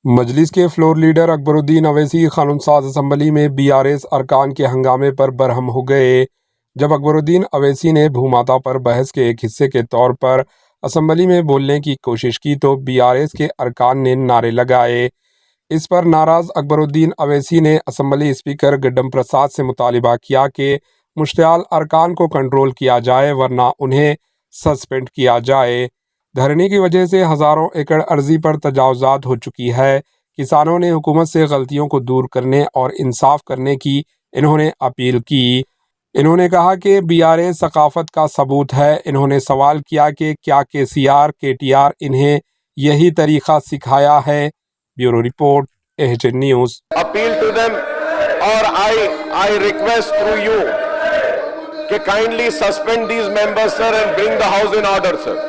مجلس کے floor leader اکبر الدین اویسی قانون ساز اسمبلی میں BRS ارکان کے ہنگامے پر برہم ہو گئے۔ جب اکبر الدین اویسی نے بھوماتا پر بحث کے ایک حصے کے طور پر اسمبلی میں بولنے کی کوشش کی تو BRS کے ارکان نے نعرے لگائے۔ اس پر ناراض اکبر الدین اویسی نے اسمبلی اسپیکر گڈم پرساد سے مطالبہ کیا کہ مشتعل ارکان کو کنٹرول کیا جائے ورنہ انہیں سسپینڈ کیا جائے۔ دھرنے کی وجہ سے ہزاروں ایکڑ اراضی پر تجاوزات ہو چکی ہے۔ کسانوں نے حکومت سے غلطیوں کو دور کرنے اور انصاف کرنے کی انہوں نے اپیل کی۔ انہوں نے کہا کہ BRS ثقافت کا ثبوت ہے۔ انہوں نے سوال کیا کہ کیا KCR KTR انہیں یہی طریقہ سکھایا ہے؟ Bureau report AHN news. Appeal to them or I request through you کہ kindly suspend these members sir and bring the house in order sir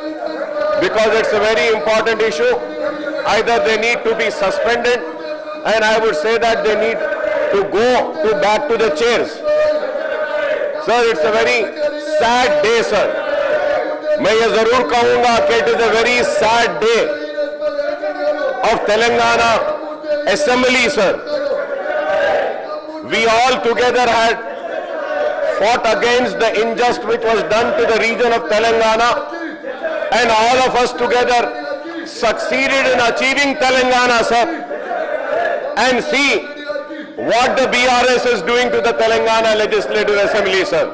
because it's a very important issue. Either they need to be suspended and I would say that they need to go back to the chairs. Sir, it's a very sad day sir. میں یہ ضرور کہوں گا کہ it is a very sad day of Telangana Assembly sir. We all together had fought against the injustice which was done to the region of Telangana and all of us together succeeded in achieving Telangana sir. And see what the BRS is doing to the Telangana Legislative Assembly sir.